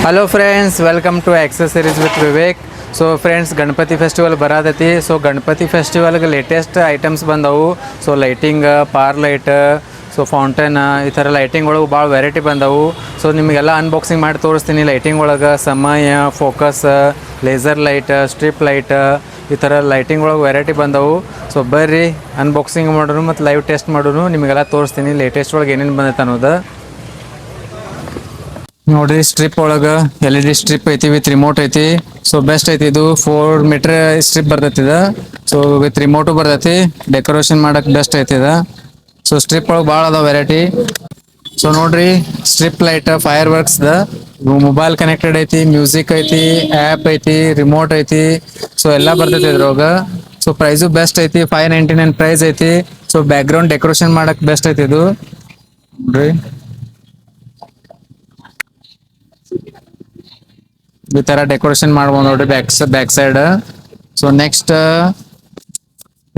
Hello friends, welcome to accessories with Vivek. So friends, Ganapati festival ಬರತೈತಿ. So Ganapati ಫೆಸ್ಟಿವಲ್ಗೆ latest items ಬಂದವು. So lighting, par light, so fountain, ಈ ಥರ lighting ಒಳಗೆ ಭಾಳ ವೆರೈಟಿ ಬಂದವು. ಸೊ ನಿಮಗೆಲ್ಲ ಅನ್ಬಾಕ್ಸಿಂಗ್ ಮಾಡಿ ತೋರಿಸ್ತೀನಿ. ಲೈಟಿಂಗ್ ಒಳಗೆ ಸಮಯ, focus, laser light, strip light, ಈ ಥರ ಲೈಟಿಂಗ್ ಒಳಗೆ ವೆರೈಟಿ ಬಂದವು. ಸೊ ಬರ್ರಿ ಅನ್ಬಾಕ್ಸಿಂಗ್ ಮಾಡೋನು ಮತ್ತು ಲೈವ್ ಟೆಸ್ಟ್ ಮಾಡೋನು, ನಿಮಗೆಲ್ಲ ತೋರಿಸ್ತೀನಿ ಲೇಟೆಸ್ಟ್ ಒಳಗೆ ಏನೇನು ಬಂದೈತೆ ಅನ್ನೋದು. ನೋಡ್ರಿ, ಸ್ಟ್ರಿಪ್ ಒಳಗೆ LED ಸ್ಟ್ರಿಪ್ ಐತಿ, ವಿತ್ ರಿಮೋಟ್ ಐತಿ. ಸೊ ಬೆಸ್ಟ್ ಐತಿ ಇದು. 4 ಮೀಟರ್ ಸ್ಟ್ರಿಪ್ ಬರ್ತೈತಿ ಇದು. ಸೊ ವಿತ್ ರಿಮೋಟು ಬರ್ತೈತಿ. ಡೆಕೋರೇಷನ್ ಮಾಡಕ್ ಬೆಸ್ಟ್ ಐತಿ ಇದು. ಸೊ ಸ್ಟ್ರಿಪ್ ಒಳಗೆ ಭಾಳ ಅದಾವ ವೆರೈಟಿ. ಸೊ ನೋಡ್ರಿ, strip light fire works the mobile connected ಐತಿ, ಮ್ಯೂಸಿಕ್ ಐತಿ, ಆ್ಯಪ್ ಐತಿ, ರಿಮೋಟ್ ಐತಿ. ಸೊ ಎಲ್ಲ ಬರ್ತೈತಿ ಇದ್ರೊಳಗೆ. ಸೊ ಪ್ರೈಸು ಬೆಸ್ಟ್ ಐತಿ. 599 ಪ್ರೈಸ್ ಐತಿ. ಸೊ ಬ್ಯಾಕ್ ಗ್ರೌಂಡ್ ಡೆಕೋರೇಷನ್ ಮಾಡಕ್ ಬೆಸ್ಟ್ ಐತಿ ಇದು. ನೋಡ್ರಿ, ಈ ತರ ಡೆಕೋರೇಷನ್ ಮಾಡ್ಬೋದು ನೋಡ್ರಿ ಬ್ಯಾಕ್ ಸೈಡ್. ಸೊ ನೆಕ್ಸ್ಟ್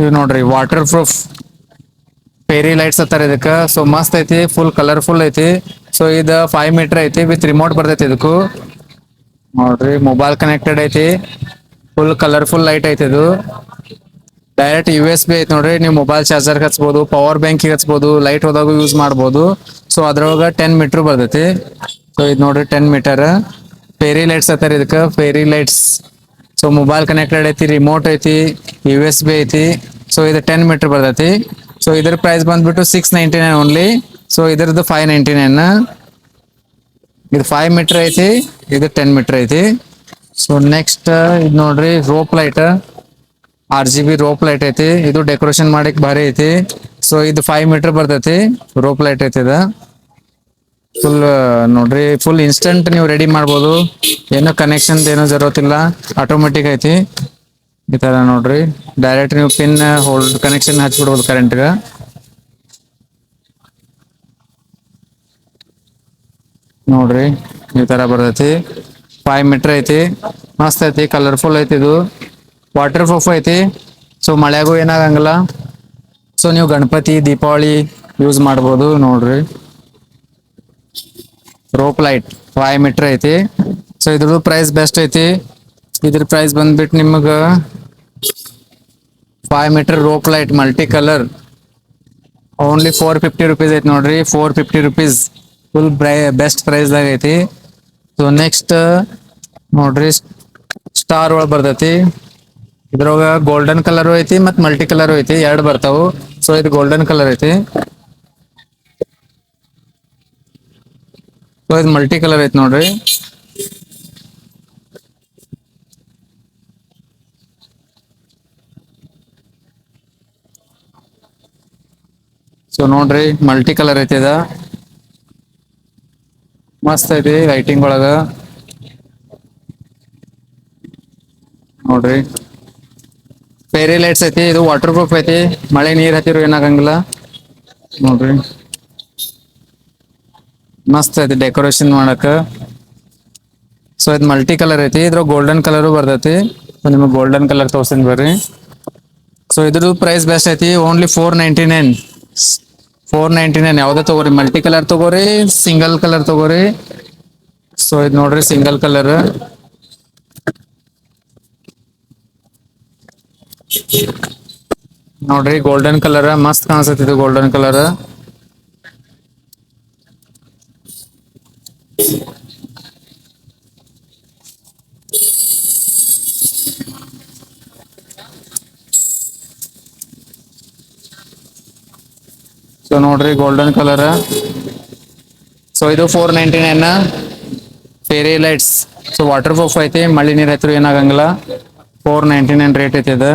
ಇವ್ ನೋಡ್ರಿ, ವಾಟರ್ ಪ್ರೂಫ್ ಫೇರಿ ಲೈಟ್ಸ್ ಹತ್ತಾರ ಇದಕ್ಕೆ. ಸೊ ಮಸ್ತ್ ಐತಿ, ಫುಲ್ ಕಲರ್ಫುಲ್ ಐತಿ. ಸೊ ಇದು 5 ಮೀಟರ್ ಐತಿ, ವಿತ್ ರಿಮೋಟ್ ಬರ್ತೈತಿ ಇದಕ್ಕೂ. ನೋಡ್ರಿ, ಮೊಬೈಲ್ ಕನೆಕ್ಟೆಡ್ ಐತಿ, ಫುಲ್ ಕಲರ್ಫುಲ್ ಲೈಟ್ ಐತಿ ಇದು. ಡೈರೆಕ್ಟ್ USB ಐತಿ ನೋಡ್ರಿ. ನೀವು ಮೊಬೈಲ್ ಚಾರ್ಜರ್ ಹಚ್ಬೋದು, ಪವರ್ ಬ್ಯಾಂಕಿಗೆ ಹಚ್ಬೋದು, ಲೈಟ್ ಹೋದಾಗ ಯೂಸ್ ಮಾಡ್ಬೋದು. ಸೊ ಅದ್ರೊಳಗೆ 10 ಮೀಟರ್ ಬರ್ತೈತಿ. ಸೊ ಇದು ನೋಡ್ರಿ 10 ಮೀಟರ್ ಫೇರಿ ಲೈಟ್ಸ್ ಹತ್ತಾರ ಇದಕ್ಕೆ, fairy lights. So mobile connected ಐತಿ, ರಿಮೋಟ್ ಐತಿ, USB ಐತಿ. ಸೊ ಇದು 10 ಮೀಟರ್ ಬರ್ತೈತಿ. ಸೊ ಇದ್ರ ಪ್ರೈಸ್ ಬಂದ್ಬಿಟ್ಟು 699 ಓನ್ಲಿ. ಸೊ ಇದ್ರದ್ದು 599. ಇದು 5 ಮೀಟರ್ ಐತಿ, ಇದು 10 ಮೀಟರ್ ಐತಿ. ಸೊ ನೆಕ್ಸ್ಟ್ ಇದು ನೋಡ್ರಿ, rope light, RGB rope light ಐತಿ. ಇದು ಡೆಕೋರೇಷನ್ ಮಾಡಕ್ ಭಾರಿ ಐತಿ. ಸೊ ಇದು 5 ಮೀಟರ್ ಬರ್ತೈತಿ, ರೋಪ್ ಲೈಟ್ ಐತಿ ಇದು. ಫುಲ್ ನೋಡ್ರಿ, ಫುಲ್ ಇನ್ಸ್ಟಂಟ್ ನೀವು ರೆಡಿ ಮಾಡ್ಬೋದು. ಏನೋ ಕನೆಕ್ಷನ್ ಏನೋ ಜರುರತಿಲ್ಲ, ಆಟೋಮೆಟಿಕ್ ಐತಿ. ಈ ತರ ನೋಡ್ರಿ, ಡೈರೆಕ್ಟ್ ನೀವು ಪಿನ್ ಹೋಲ್ಡ್ ಕನೆಕ್ಷನ್ ಹಚ್ಬಿಡ್ಬೋದು ಕರೆಂಟ್ಗೆ. ನೋಡ್ರಿ, ಈ ತರ ಬರ್ತೈತಿ. 5 ಮೀಟರ್ ಐತಿ, ಮಸ್ತ್ ಐತಿ, ಕಲರ್ಫುಲ್ ಐತಿ ಇದು. ವಾಟರ್ ಪ್ರೂಫ್ ಐತಿ. ಸೊ ಮಳೆಗೂ ಏನಾಗಂಗಿಲ್ಲ. ಸೊ ನೀವು ಗಣಪತಿ, ದೀಪಾವಳಿ ಯೂಸ್ ಮಾಡ್ಬೋದು. ನೋಡ್ರಿ, ರೋಪ್ ಲೈಟ್ 5 ಮೀಟರ್ ಐತಿ. ಸೊ ಇದ್ರದ್ದು ಪ್ರೈಸ್ ಬೆಸ್ಟ್ ಐತಿ. ಇದ್ರ ಪ್ರೈಸ್ ಬಂದ್ಬಿಟ್ಟು ನಿಮಗೆ 5 metre rope light multi colour only 450 rupees ಐತಿ ನೋಡ್ರಿ. 450 ರುಪೀಸ್ ಫುಲ್ ಬೆಸ್ಟ್ ಪ್ರೈಸ್ದಾಗ ಐತಿ. ಸೊ ನೆಕ್ಸ್ಟ್ ನೋಡ್ರಿ, ಸ್ಟಾರ್ ಒಳಗೆ ಬರ್ತೈತಿ. ಇದ್ರೊಳಗ ಗೋಲ್ಡನ್ ಕಲರ್ ಐತಿ ಮತ್ತು ಮಲ್ಟಿ ಕಲರ್ ಐತಿ, ಎರಡು ಬರ್ತಾವು. ಸೊ ಇದು ಗೋಲ್ಡನ್ ಕಲರ್ ಐತಿ. ಸೊ ಇದು ಮಲ್ಟಿ ಕಲರ್ ಐತಿ ನೋಡ್ರಿ. ಸೊ ನೋಡ್ರಿ, ಮಲ್ಟಿ ಕಲರ್ ಐತಿ ಇದ. ಮಸ್ತ್ ಐತಿ ಲೈಟಿಂಗ್ ಒಳಗ. ನೋಡ್ರಿ, ಫೇರಿ ಲೈಟ್ಸ್ ಐತಿ. ಇದು ವಾಟರ್ ಪ್ರೂಫ್ ಐತಿ, ಮಳೆ ನೀರ್ ಹತ್ತಿರು ಏನಾಗಂಗಿಲ್ಲ. ನೋಡ್ರಿ, ಮಸ್ತ್ ಐತಿ ಡೆಕೋರೇಷನ್ ಮಾಡಕ. ಸೊ ಇದು ಮಲ್ಟಿ ಕಲರ್ ಐತಿ. ಇದ್ರ ಗೋಲ್ಡನ್ ಕಲರು ಬರ್ತೈತಿ. ನಿಮಗೆ ಗೋಲ್ಡನ್ ಕಲರ್ ತೋರ್ಸಿನ್ ಬರ್ರಿ. ಸೊ ಇದ್ರದ್ದು ಪ್ರೈಸ್ ಬೆಸ್ಟ್ ಐತಿ, ಓನ್ಲಿ 499. 499 ಯಾವ್ದೇ ತಗೋರಿ, ಮಲ್ಟಿ ಕಲರ್ ತಗೋರಿ, ಸಿಂಗಲ್ ಕಲರ್ ತಗೋರಿ. ಸೊ ಇದು ನೋಡ್ರಿ, ಸಿಂಗಲ್ ಕಲರ್. ನೋಡ್ರಿ, ಗೋಲ್ಡನ್ ಕಲರ್ ಮಸ್ತ್ ಕಾಣಿಸ್ತೈತಿ ಇದು, ಗೋಲ್ಡನ್ ಕಲರ್. ಸೊ ನೋಡ್ರಿ, ಗೋಲ್ಡನ್ ಕಲರ್. ಸೊ ಇದು 499 fairy lights. So water proof ಐತಿ, ಮಳೆ ನೀರ್ ಹತ್ತಿರ ಏನಾಗಂಗಿಲ್ಲ. 499 ರೇಟ್ ಐತಿ ಇದು.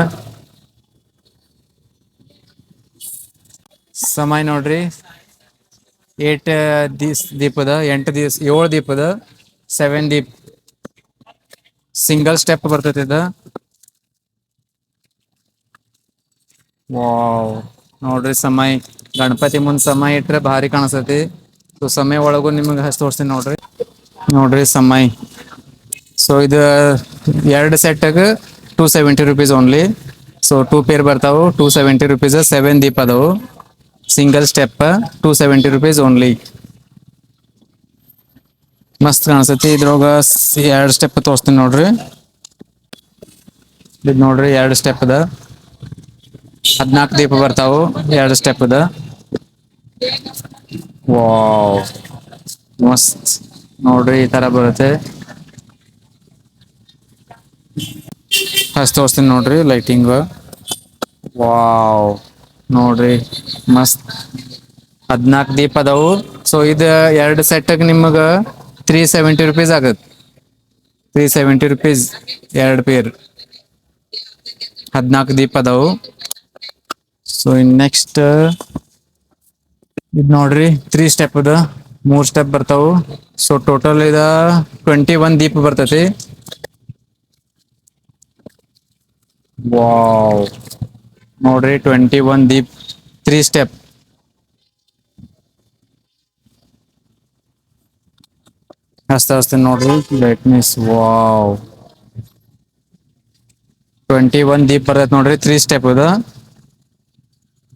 ಸಮಯ ನೋಡ್ರಿ, 8 ದೀಪದ 8 ದಿವಸ 7 ದೀಪದ 7 ದೀಪ್ ಸಿಂಗಲ್ ಸ್ಟೆಪ್ ಬರ್ತೈತಿ ಇದು. ವಾವ್, ನೋಡ್ರಿ ಸಮಯ ಗಣಪತಿ ಮುಂದ್ ಸಮಯ ಇಟ್ರೆ ಭಾರಿ ಕಾಣಿಸ್ತೈತಿ. ಸೊ ಸಮಯ ಒಳಗು ನಿಮಗೆ ಹಚ್ಚಿ ತೋರಿಸ್ತೀನಿ ನೋಡ್ರಿ. ನೋಡ್ರಿ ಸಮಯ. ಸೊ ಇದು 2 ಸೆಟ್ಗೆ 270 ರುಪೀಸ್ ಓನ್ಲಿ. ಸೊ 2 ಪೇರ್ ಬರ್ತಾವು, 270 ರುಪೀಸ್. 7 ದೀಪ ಅದಾವು, ಸಿಂಗಲ್ ಸ್ಟೆಪ್, 270 ರುಪೀಸ್ ಓನ್ಲಿ. ಮಸ್ತ್ ಕಾಣಿಸ್ತೈತಿ ಇದ್ರೊಳಗ ಎರಡು ಸ್ಟೆಪ್ ತೋರಿಸ್ತೀನಿ ನೋಡ್ರಿ. ಇದು ನೋಡ್ರಿ ಎರಡು ಸ್ಟೆಪ್ ಅದ, 14 ದೀಪ ಬರ್ತಾವು ಎರಡು ಸ್ಟೆಪ್ ಅದ. ವಾವ್ ಮಸ್ತ್ ನೋಡ್ರಿ ಈ ತರ ಬರುತ್ತೆ. ಫಸ್ಟ್ ತೋರಿಸ್ತೀನಿ ನೋಡ್ರಿ ಲೈಟಿಂಗ್. ವಾವ್ ನೋಡ್ರಿ ಮಸ್ತ್ 14 ದೀಪ ಅದಾವು. ಸೊ ಇದು ಎರಡು ಸೆಟ್ಗೆ ನಿಮಗ ₹370 ಆಗತ್ತೆ. ₹370 ಎರಡು ಪೇರ್ 14 ದೀಪ ಅದಾವು. ಸೊ ಇನ್ ನೆಕ್ಸ್ಟ್ ಇದು ನೋಡ್ರಿ 3 ಸ್ಟೆಪ್ ಅದ, 3 ಸ್ಟೆಪ್ ಬರ್ತಾವು. ಸೊ ಟೋಟಲ್ ಇದ 21 ದೀಪ ಬರ್ತೈತಿ. ವಾವ್ ನೋಡ್ರಿ 21 ದೀಪ್ 3 ಸ್ಟೆಪ್. ಹಚ್ತೀನಿ ನೋಡ್ರಿ ಬ್ರೈಟ್ನೆಸ್. ವಾವ್ 21 ದೀಪ್ ಬರ್ತೈತಿ ನೋಡ್ರಿ 3 ಸ್ಟೆಪ್ ಅದ.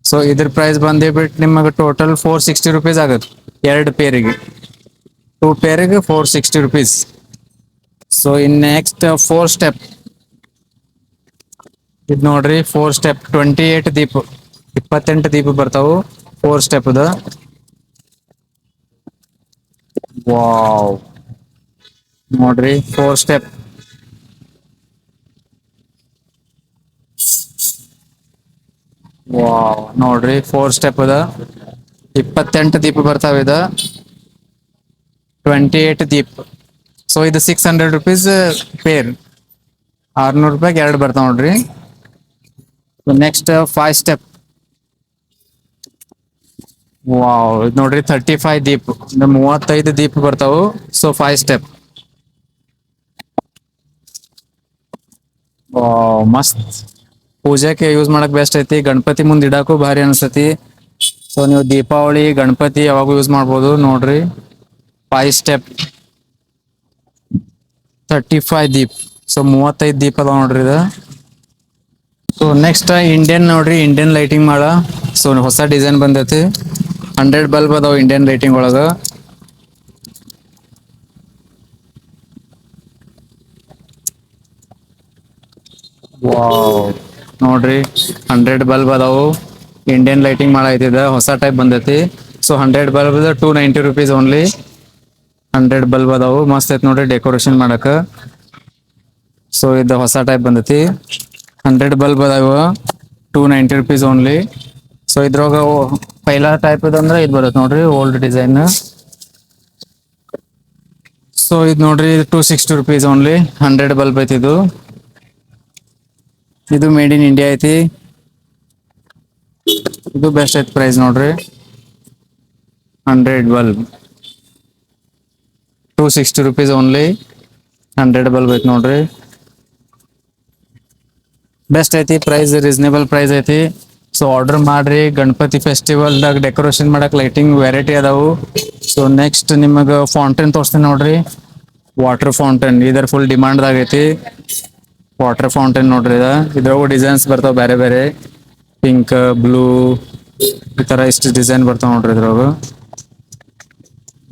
ಸೊ ಇದ್ರ ಪ್ರೈಸ್ ಬಂದ್ಬಿಟ್ಟು ನಿಮಗೆ ಟೋಟಲ್ ₹460 ಆಗತ್ತೆ ಎರಡು ಪೇರಿಗೆ. 2 ಪೇರಿಗೆ ₹460. ಸೊ ಇನ್ ನೆಕ್ಸ್ಟ್ 4 ಸ್ಟೆಪ್ ಇದು ನೋಡ್ರಿ 4 ಸ್ಟೆಪ್ 28 ದೀಪ 28 ದೀಪ ಬರ್ತಾವು 4 ಸ್ಟೆಪ್ ಅದ. ವಾವ್ ನೋಡ್ರಿ 4 ಸ್ಟೆಪ್. ವಾವ್ ನೋಡ್ರಿ 4 ಸ್ಟೆಪ್ ಅದ, 28 ದೀಪ ಬರ್ತಾವ ಇದ 28 ದೀಪ್. ಸೊ ಇದು ₹600 ಪೇರ್, ₹600 ಎರಡು ಬರ್ತಾವ ನೋಡ್ರಿ. Next 5 step. ವಾವ್ ಇದು ನೋಡ್ರಿ 35 ದೀಪ್ 35 ದೀಪ ಬರ್ತಾವು. So 5 step. ವಾವ್ ಮಸ್ತ್ ಪೂಜೆಗೆ ಯೂಸ್ ಮಾಡಕ್ ಬೆಸ್ಟ್ ಐತಿ, ಗಣಪತಿ ಮುಂದೆ ಇಡಾಕು ಭಾರಿ ಅನ್ಸತಿ. ಸೊ ನೀವು ದೀಪಾವಳಿ ಗಣಪತಿ ಯಾವಾಗೂ ಯೂಸ್ ಮಾಡ್ಬೋದು ನೋಡ್ರಿ. 5 ಸ್ಟೆಪ್ 35 ದೀಪ್. ಸೊ 35 ದೀಪ ಅದಾವ ನೋಡ್ರಿ ಇದು. ಸೊ ನೆಕ್ಸ್ಟ್ ಇಂಡಿಯನ್ ನೋಡ್ರಿ, ಇಂಡಿಯನ್ ಲೈಟಿಂಗ್ ಮಾಡ. ಸೊ ಹೊಸ ಡಿಸೈನ್ ಬಂದೈತಿ, 100 ಬಲ್ಬ್ ಅದಾವ ಇಂಡಿಯನ್ ಲೈಟಿಂಗ್ ಒಳಗ. ವಾವ್ ನೋಡ್ರಿ 100 ಬಲ್ಬ್ ಅದಾವು, ಇಂಡಿಯನ್ ಲೈಟಿಂಗ್ ಮಾಡೈತಿದ ಹೊಸ ಟೈಪ್ ಬಂದೈತಿ. So 100 bulb ₹290 only. 100 ಬಲ್ಬ್ ಅದಾವು, ಮಸ್ತ್ ಐತಿ ನೋಡ್ರಿ ಡೆಕೋರೇಷನ್ ಮಾಡಕ. ಸೊ ಇದು ಹೊಸ ಟೈಪ್ ಬಂದೈತಿ, 100 ಬಲ್ಬ್ ಅದಾವ ₹290 ಓನ್ಲಿ. ಸೊ ಇದ್ರೊಳಗ ಪೈಲಾ ಟೈಪ್ ಇದಂದ್ರೆ ಇದು ಬರುತ್ತೆ ನೋಡ್ರಿ ಓಲ್ಡ್ ಡಿಸೈನ್. ಸೊ ಇದು ನೋಡ್ರಿ ₹260 ಓನ್ಲಿ, 100 ಬಲ್ಬ್ ಐತಿ ಇದು. ಇದು ಮೇಡ್ ಇನ್ ಇಂಡಿಯಾ ಐತಿ, ಇದು ಬೆಸ್ಟ್ ಐತಿ ಪ್ರೈಸ್ ನೋಡ್ರಿ. 100 ಬಲ್ಬ್ ₹260 ಓನ್ಲಿ, 100 ಬಲ್ಬ್ ಐತಿ ನೋಡ್ರಿ. ಬೆಸ್ಟ್ ಐತಿ ಪ್ರೈಸ್, ರೀಸನೇಬಲ್ ಪ್ರೈಸ್ ಐತಿ. ಸೊ ಆರ್ಡರ್ ಮಾಡ್ರಿ, ಗಣಪತಿ ಫೆಸ್ಟಿವಲ್ದಾಗ ಡೆಕೋರೇಷನ್ ಮಾಡಕ್ ಲೈಟಿಂಗ್ ವೆರೈಟಿ ಅದಾವು. ಸೊ ನೆಕ್ಸ್ಟ್ ನಿಮಗೆ ಫೌಂಟೇನ್ ತೋರಿಸ್ತೀನಿ ನೋಡ್ರಿ, ವಾಟರ್ ಫೌಂಟೇನ್ ಇದರ ಫುಲ್ ಡಿಮಾಂಡ್ ಆಗೈತಿ. ವಾಟರ್ ಫೌಂಟೇನ್ ನೋಡ್ರಿ ಇದ್ರಾಗೂ ಡಿಸೈನ್ಸ್ ಬರ್ತಾವ ಬೇರೆ ಬೇರೆ, ಪಿಂಕ್ ಬ್ಲೂ ಈ ತರ ಇಷ್ಟು ಡಿಸೈನ್ ಬರ್ತಾವ ನೋಡ್ರಿ ಇದ್ರಾಗ.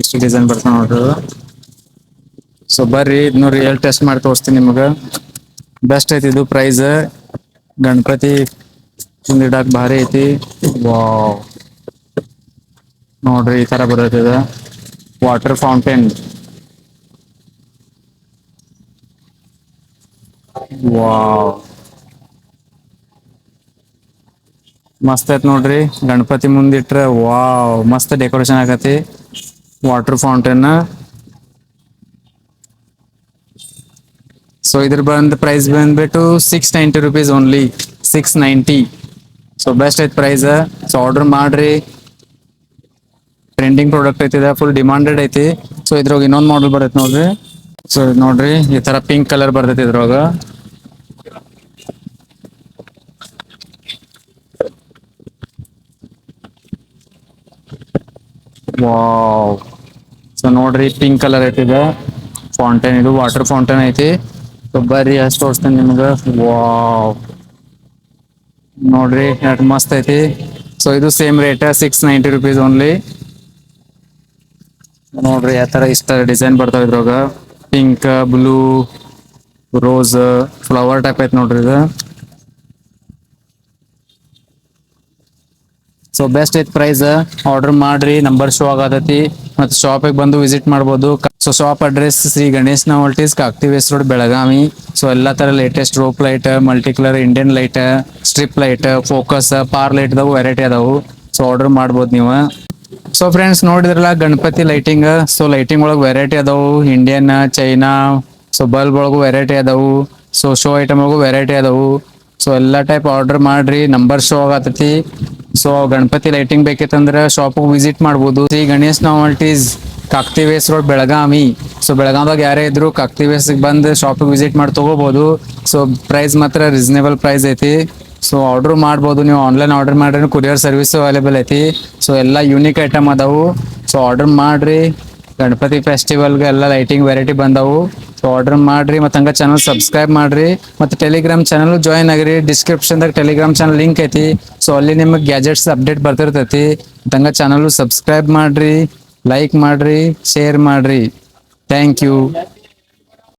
ಇಷ್ಟು ಡಿಸೈನ್ ಬರ್ತಾವ ನೋಡ್ರಿ. ಸೊ ಬರ್ರಿ ಇದನ್ನ ರಿಯಲ್ ಟೆಸ್ಟ್ ಮಾಡಿ ತೋರಿಸ್ತೀನಿ ನಿಮಗೆ. ಬೆಸ್ಟ್ ಐತಿ ಇದು ಪ್ರೈಸ್, ಗಣಪತಿ ಇಡಾಕ್ ಭಾರಿ ಐತಿ. ವಾವ್ ನೋಡ್ರಿ ಈ ತರ ಬರುತ್ತೆ ಇದು ವಾಟರ್ ಫೌಂಟೇನ್. ವಾವ್ ಮಸ್ತ್ ಐತ್ ನೋಡ್ರಿ, ಗಣಪತಿ ಮುಂದಿಟ್ರೆ ವಾವ್ ಮಸ್ತ್ ಡೆಕೋರೇಷನ್ ಆಗತಿ. Water fountain. ಸೊ ಇದ್ರ ಪ್ರೈಸ್ ಬಂದ್ಬಿಟ್ಟು ₹690 ಓನ್ಲಿ, 690. ಸೊ ಬೆಸ್ಟ್ ಐತ್ ಪ್ರೈಸ್. ಸೊ ಆರ್ಡರ್ ಮಾಡ್ರಿ, ಟ್ರೆಂಡಿಂಗ್ ಪ್ರಾಡಕ್ಟ್ ಐತಿ, ಫುಲ್ ಡಿಮಾಂಡೆಡ್ ಐತಿ. ಸೊ ಇದ್ರಾಗ ಇನ್ನೊಂದು ಮಾಡಲ್ ಬರುತ್ತೆ ನೋಡ್ರಿ. ಸೊ ನೋಡ್ರಿ ಈ ತರ ಪಿಂಕ್ ಕಲರ್ ಬರ್ತೈತಿ ಇದ್ರಾಗ. ವಾವ್ ಸೊ ನೋಡ್ರಿ ಪಿಂಕ್ ಕಲರ್ ಐತಿದೆ ಫೌಂಟೇನ್, ಇದು ವಾಟರ್ ಫೌಂಟೇನ್ ಐತಿ. ಸೊ ಬರ್ರಿ ಅಷ್ಟು ತೋರಿಸ್ತೇನೆ ನಿಮ್ಗೆ. ವಾವ್ ನೋಡ್ರಿ ಎಷ್ಟು ಮಸ್ತ್ ಐತಿ. ಸೊ ಇದು ಸೇಮ್ ರೇಟ್ ₹690 ಓನ್ಲಿ. ನೋಡ್ರಿ ಯಾವ ತರ ಇಷ್ಟ ಡಿಸೈನ್ ಬರ್ತಾವ ಇದ್ರಾಗ pink blue rose flower type ಐತ್ ನೋಡ್ರಿ ಇದು. ಸೊ ಬೆಸ್ಟ್ ಐತ್ ಪ್ರೈಸ್, ಆರ್ಡರ್ ಮಾಡ್ರಿ, ನಂಬರ್ ಶೋ ಆಗತೈತಿ ಮತ್ತು ಶಾಪಿಗೆ ಬಂದು ವಿಸಿಟ್ ಮಾಡ್ಬೋದು. So shop address Shri Ganesh novelties Kakati Ves road Belagavi. So ಎಲ್ಲಾ ತರ latest rope light, multi colour Indian light, strip light, focus, par light variety ಅದಾವು. ಸೊ ಆರ್ಡರ್ ಮಾಡ್ಬೋದು ನೀವು. ಸೊ ಫ್ರೆಂಡ್ಸ್ ನೋಡಿದ್ರಲ್ಲ ಗಣಪತಿ ಲೈಟಿಂಗ್. ಸೊ ಲೈಟಿಂಗ್ ಒಳಗೆ ವೆರೈಟಿ ಅದಾವು, ಇಂಡಿಯನ್, ಚೈನಾ. ಸೊ ಬಲ್ಬ್ ಒಳಗು variety ಅದಾವು. ಸೊ ಶೋ ಐಟಮ್ ಒಳಗು ವೆರೈಟಿ ಅದಾವು. ಸೊ ಎಲ್ಲಾ ಟೈಪ್ ಆರ್ಡರ್ ಮಾಡ್ರಿ, ನಂಬರ್ ಶೋ ಆಗತೈತಿ. ಸೊ ಗಣಪತಿ ಲೈಟಿಂಗ್ ಬೇಕಿತ್ತಂದ್ರೆ ಶಾಪ್ ವಿಸಿಟ್ ಮಾಡ್ಬೋದು. Shri Ganesh novelties Kakati Ves road Belagavi. So ಬೆಳಗಾವ್ದಾಗ ಯಾರೇ ಇದ್ರು ಕಾಕ್ತಿ ವೇಸ್ ಬಂದು ಶಾಪಿಗೆ ವಿಸಿಟ್ ಮಾಡಿ ತಗೋಬಹುದು. ಸೊ ಪ್ರೈಸ್ ಮಾತ್ರ ರೀಸನೇಬಲ್ ಪ್ರೈಸ್ ಐತಿ. ಸೊ ಆರ್ಡರ್ ಮಾಡ್ಬೋದು ನೀವು, ಆನ್ಲೈನ್ ಆರ್ಡರ್ ಮಾಡ್ರಿ, ಕೊರಿಯರ್ ಸರ್ವಿಸ್ ಅವೈಲೇಬಲ್ ಐತಿ. ಸೊ ಎಲ್ಲ ಯೂನಿಕ್ ಐಟಮ್ ಅದಾವು. ಸೊ ಆರ್ಡರ್ ಮಾಡ್ರಿ, ಗಣಪತಿ ಫೆಸ್ಟಿವಲ್ಗೆ ಎಲ್ಲ ಲೈಟಿಂಗ್ ವೆರೈಟಿ ಬಂದವು. ಸೊ ಆರ್ಡರ್ ಮಾಡ್ರಿ, ಮತ್ತು ಹಂಗೆ ಚಾನಲ್ ಸಬ್ಸ್ಕ್ರೈಬ್ ಮಾಡ್ರಿ, ಮತ್ತು ಟೆಲಿಗ್ರಾಮ್ ಚಾನಲ್ ಜಾಯ್ನ್ ಆಗಿರಿ. ಡಿಸ್ಕ್ರಿಪ್ಷನ್ದಾಗ ಟೆಲಿಗ್ರಾಮ್ ಚಾನಲ್ ಲಿಂಕ್ ಐತಿ. ಸೊ ಅಲ್ಲಿ ನಿಮಗೆ ಗ್ಯಾಜೆಟ್ಸ್ ಅಪ್ಡೇಟ್ ಬರ್ತಿರ್ತೈತಿ. ಹಂಗೆ ಚಾನಲ್ ಸಬ್ಸ್ಕ್ರೈಬ್ ಮಾಡ್ರಿ, ಲೈಕ್ ಮಾಡ್ರಿ, ಶೇರ್ ಮಾಡ್ರಿ. Thank you.